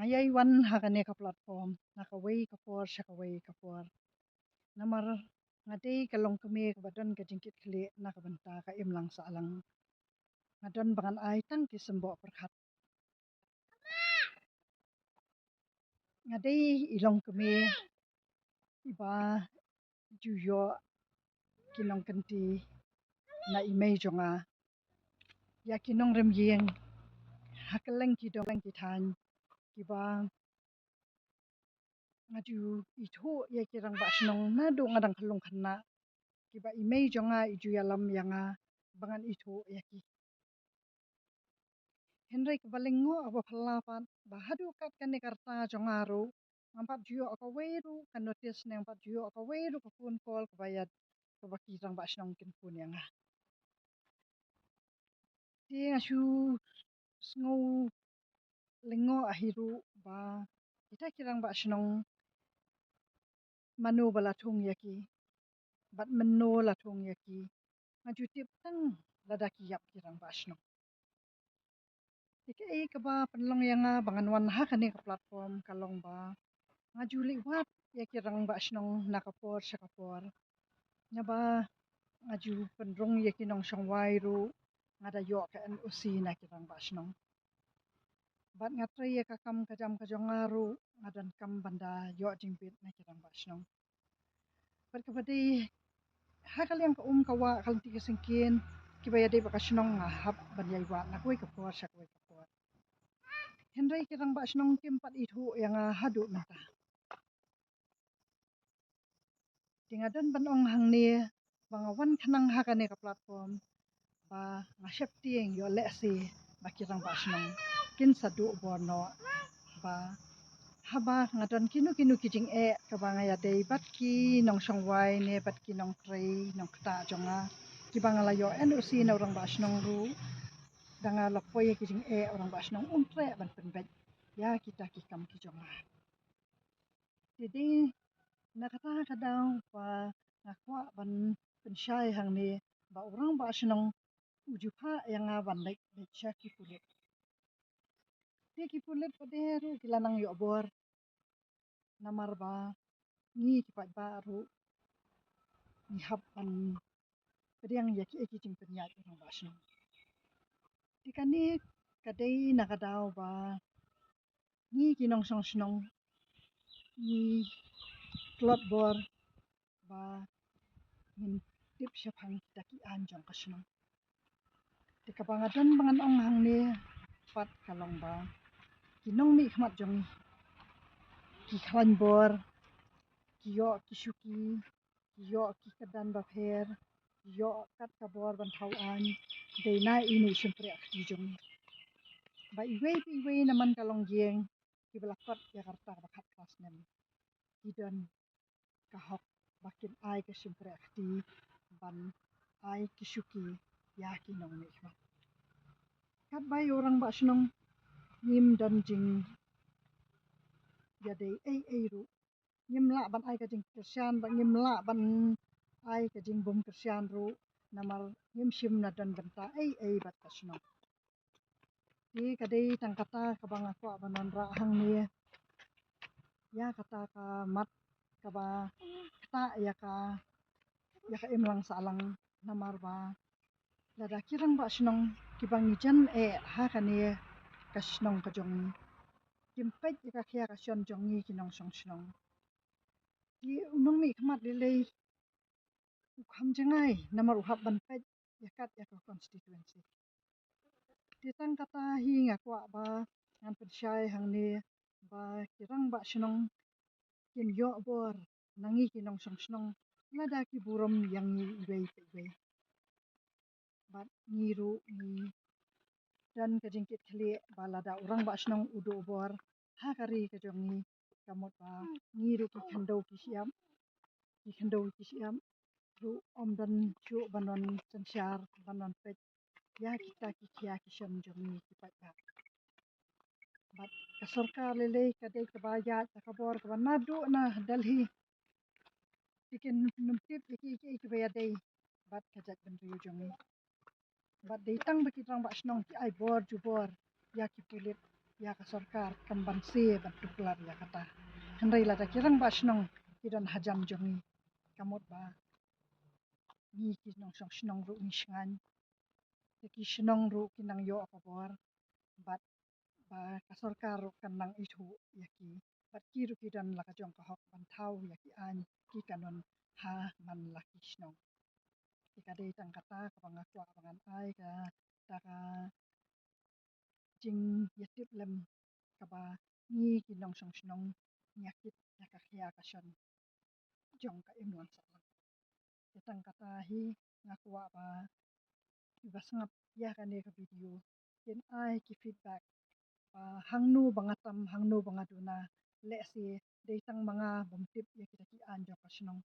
Ayay wan hakane ka platform nakaway ka por sakaway ka por namar ngadai kalong kami ka badan ka jingkit kali nakabanta ka imlang sa alang ngadan bangan ay tang kisembo perkat ngadai ilong kami iba juyo kinong kenti na imay jonga ya kinong remyeng hakaleng kitan kiba ngaju itu ya kirang basnong na do ngadang kalung kana kiba imay jonga iju yalam yanga bangan itu yaki Henry kabalingo abo palapan bahadu kat kani karta jongaru ngampat juyo akaweru kan notis na ngampat juyo akaweru ka phone call kabayad kabakirang basnong kin phone yanga ti asu sngau lingo ahiru ba kita kirang basnong manu balatung yaki bat meno latung yaki ngaju tip tang ladaki yap kirang basnong Ika kaba penlong yanga bangan wan ha kani ka platform kalong ba ngaju liwat ya kirang basnong nakapor sakapor nyaba ngaju pendrong ya kinong sangwai ru ngada yo ka en usi na kirang basnong bat ngatri ya kakam kajam kajongaru ngadan kam banda yo jingbit na kirang basnong bat kabadi ha kaliang ka kawa kalti kasingkin kibaya de bakasnong ngahap banyai wa nakoi kapor sakoi kapor Henry kirang basnong kimpat itu yang hadu mata Tingadan banong hang ni bangawan kanang hakane ka platform ba ngasep tieng yo lesi bakirang basnong kin sadu borno ba haba ngadan kinu kinu kijing kabanga ya dei bat ki nong songwai ne bat ki nong trei nong kta jonga ki banga la yo en usi na orang basnong ru danga lapoy kijing orang basnong tre ban penbet ya kita kikam ki jonga jadi nakata kadaw pa nakwa ban pensyai hang ni ba orang ba senong ujupa yang ban like becha ki pulit ti ki pulit paderu kilanang yo bor namar ba ni ki pat baru ni hab ban pediang ya ki jing penya orang ba senong ti kani kadai nakadaw ba ni ki nong song senong ni klot bor ba min tip syapang daki anjong ka senong Di kabangadan bangan ong hang ni pat kalong ba kinong mi khmat jong ki khalan bor ki yo ki shuki ki yo ki kadan ba pher ki yo kat ka bor ban thau an dei na ini simpre ki jong ba iwe naman kalong gieng ki belakot Jakarta ba khat pas nem ki don ka hok bakin ai ka simpre ki ban ai ki shuki ya kinong mi khmat kat bay orang ba senong nim dan jing jadi ru ngimla ban ai ka jing kersian ban ngimla ban ai ka jing bom kersian ru namal ngim sim na dan benta bat kasno di kadai tang kata ka bang ako banan ra hang ni ya kata ka mat ka ba kata ya ka imlang salang namar ba lada kirang ba senong kibang jan ha kani kasnong ka jong kimpet ka kya ka syon jong ni kinong song senong di unong mi khmat lelei ukham jangai namar uhap ban pet yakat ya constituency titang kata hi ngakwa ba ngan pensyai hang ni ba kirang ba senong kin yo bor nangi kinong song senong lada ki burom yang ni iwei bat ngiru ni dan kajingkit kali ba lada orang ba senong udu bor ha kari ka jong ni kamot ba ngiru ki khandau ki siam ru om dan chu banon sensyar banon pet ya kita ki kia ki syam jong ni ki pat bat ka sarkar lele kadai ka baya ka kabor ka nadu na dalhi tikin numtip ki baya dai bat ka jat ban riu jong ni bat dai tang ba ki tang ba snong ki ai bor ju bor ya ki pulit ya ka sarkar kambansi bantuklar ya kata henry lada kirang ba shnong kidan hajam jongi kamot ba ni ki nong song shnong ru ni shngan ki shnong ru kinang yo akabor bat ba ka sarkar ru kanang itu yaki bat ki ru kidan laka jong ka hok ban thau yaki an ki kanon ha man laki shnong ika dei tang kata ka banga kwa bangan ai ka taka jing yatip lem kaba ni ki nong song shnong nyakit yaka khia ka shan jong ka imlang sa tang kata hi ngakwa ba ibasngap ya ka ne ka video ken ai ki feedback hangnu bangatam hangnu bangaduna le si dei tang manga bomtip ya kita ki an jong ka shnong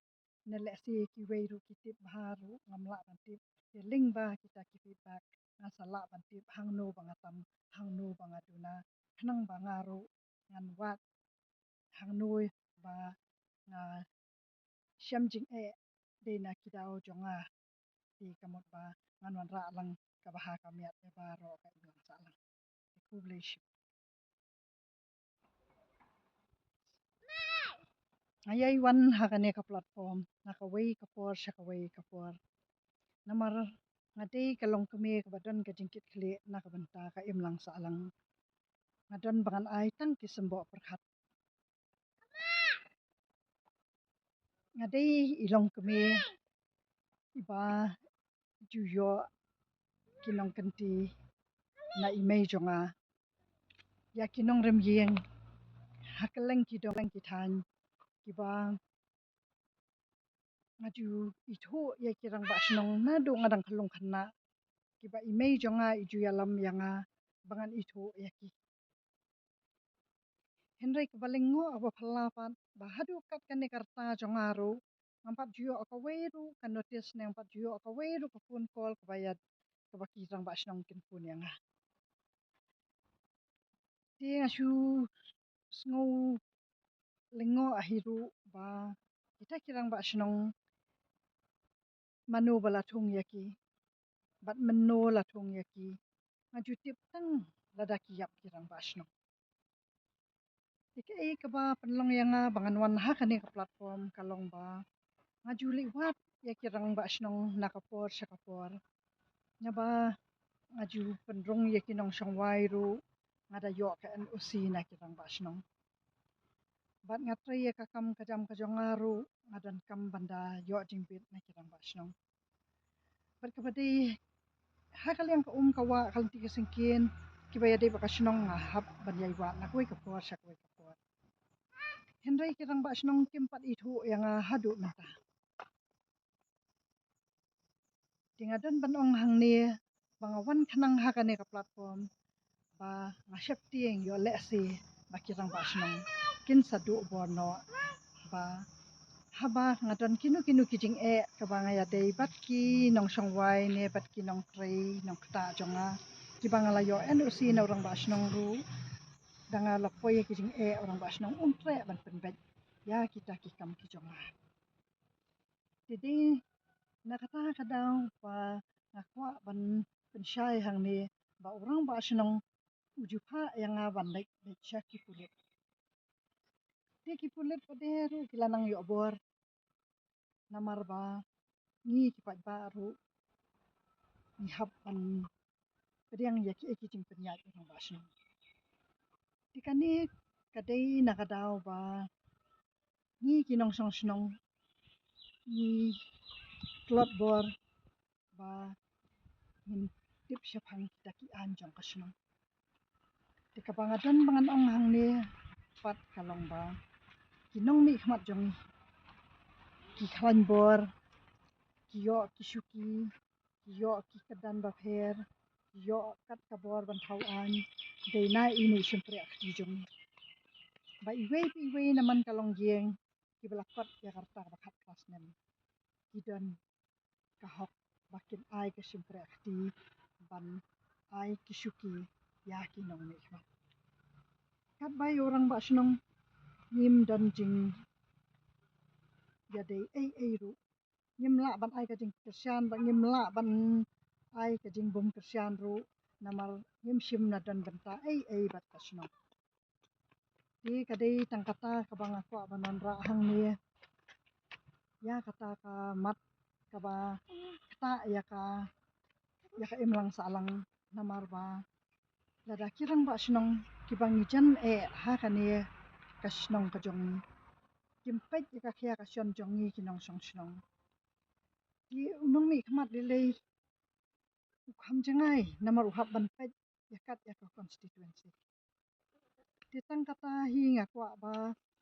ne le si ki weiru ki tip baharu ngamla ban tip ke ling ba kita ki feedback na sala ban tip hangnu bangatam hangnu bangaduna khnang bangaru ngan wat hangnu ba nga shamjing de na kidao jonga di kamot ba ngan wan ra lang ka baha kamiat e ba ro ka iblang salang publish ayai wan hakane ka platform naka wei ka por shaka wei ka por namar ngate kalong kame ka badan ka jingkit khle naka banta ka imlang salang ngadon bangan ai tang ki sembo perkhat ngade ilong kame iba juyo kinong kanti na imei jonga ya kinong rem yeng hakeleng ki dong ki than ki ba ngaju itho ya kirang ba snong na do ngadang khalung khanna ki ba imei jonga iju yalam yanga bangan itho ya ki henry ka balingo abo phalla pan ba hadu kat kan ne karta jonga ro ngampat juyo akaweru kan notice ne ngampat juyo akaweru ka phone call ka bayad ka ba kirang ba snong kin phone yanga ti asu sngo lingo ahiru ba kita kirang ba snong manu bala thung yaki bat menno la thung yaki ngaju tip tang lada kiyap kirang ba snong Ike ka ba panlong yanga bangan wan ha kane ka platform kalong ba ngaju liwat ya kirang ba snong nakapor sakapor nya ba ngaju pendrong ya kinong song wai ru ngada yo ka an usi na kirang ba snong bat ngatre ya kakam kajam kajongaru ngadan kam banda yo jingbit na kirang ba snong bat kabadi ha kalyang ka kawa kalti ka singkin kibaya de ba snong nga hap ban yai wa na koi ka por sak koi ka por henry kirang ba snong kimpat itu yang hadu mata tingadon ban ong hang ni bangawan khanang ha kane ka platform ba ngashap tieng yo le si ba kirang ba snong kin sadu borno ba haba ngadon kinu kinu kijing ka banga ya dei bat ki nong song wai ne bat ki nong trei nong kta jonga ki banga la yo en usi na orang ba snong ru danga lokpoy kijing orang ba snong tre ban pen bet ya kita ki kam ki jonga jadi nakata kadang pa ngakwa ban pensyai hang ni ba orang ba snong ujupa yang ban lek ki kulit ti ki kulit paderu kilanang yo bor namar ba ni ki pat baru ni hab an pedang ya ki jing penyat orang ba snong ti kani kadai nakadau ba ni ki nong song snong ni klot bor ba min tip syapang kita ki anjong ka snong ti kabangadon bangan ong hang ni pat kalong ba kinong mi khmat jong ki khan bor ki yo ki shuki ki yo ki kadan ba pher ki yo kat ka bor ban thau an de na ini sempre ki jong ba iwe naman kalong gieng ki balakot Jakarta ba khat klas nem ki don ka hok bakin ai ka sempre akti ban ai ki shuki ya ki nong ni khmat kat bai orang ba snong nim don jing ya dei ru nyim la ban ai ka jing kersian ba nyim la ban ai ka jing bum kersian ru namar yimshim na dan benta ai bat kasno di kadai tangkata kabang aku abanon ra hang ni ya kata ka mat kaba kata ya ka imlang salang namar ba lada kirang ba snong kibang ijan ha kani kasnong kajong kimpet ka khia ka syon jongi kinong song snong di unong mi khmat lelei ukham jangai namar uhap ban pet yakat ya ka constituency titang kata hi ngakwa ba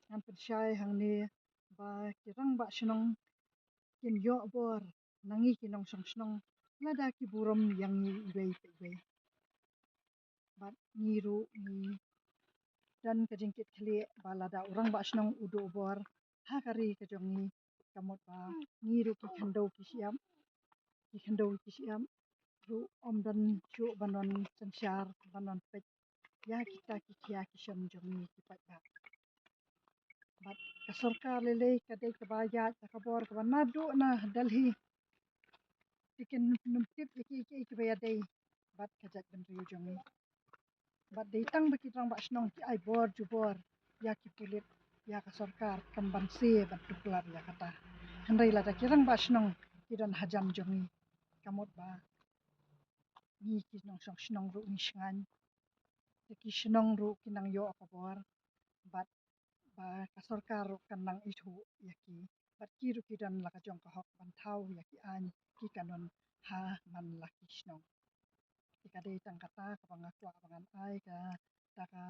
ngan persyai hang ni ba kirang ba snong kin yo bor nangi kinong song snong lada ki burom yang ni ibai pe bat ngiru ni dan kajingkit kali balada orang ba snong udu bor ha kari kajongi kamot ba ngiru ki khandau ki siam ru om dan chu banon sansyar banon pet ya kita ki kia ki shom jongi ki pat ba bat ka sarkar lele kadai ka baya ka bor ka nadu na dalhi tikin numtip ki baya dai bat kajat ban riu jongi bat dai tang ba kitang ba snong ki ai bor ju bor ya ki pulit ya ka sarkar kamban se bat tuklar ya kata handai la ta kirang ba snong kidan hajam jongi kamot ba ni ki nong song snong ru ni shngan ki snong ru kinang yo ka bor bat ba ka sarkar ru kanang ithu yaki bat ki ru kidan la ka jong ka hok ban thau yaki an ki kanon ha man la ki snong ki kadai tang kata ka bang akwa bangan ai ka taka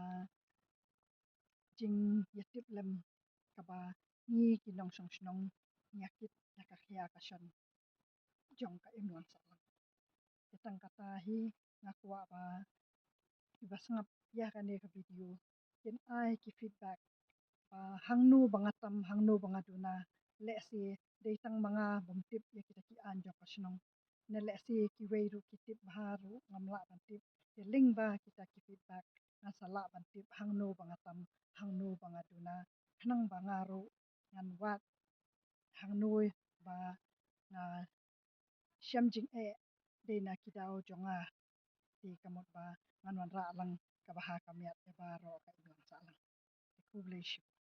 jing yatip lem kaba ni kinong song snong nyakit nakakhia ka syon jong ka imlang salang kitang kata hi ngakwa ba iba sangap ya ka ne ka video kin ai ki feedback hangnu bangatam hangnu bangaduna le si deitang mga bumtip ya kita ki anjo kasnong na le si ki weiru kitip baharu ngamla bantip ya ling ba kita ki feedback na sala bantip hangnu bangatam hangnu bangaduna khnang bangaru ngan wat hangnu ba na shamjing de na kidao jonga di kamot ba ngan wan ra lang kabaha kamiat e ba ro ka ilang salang ku bless you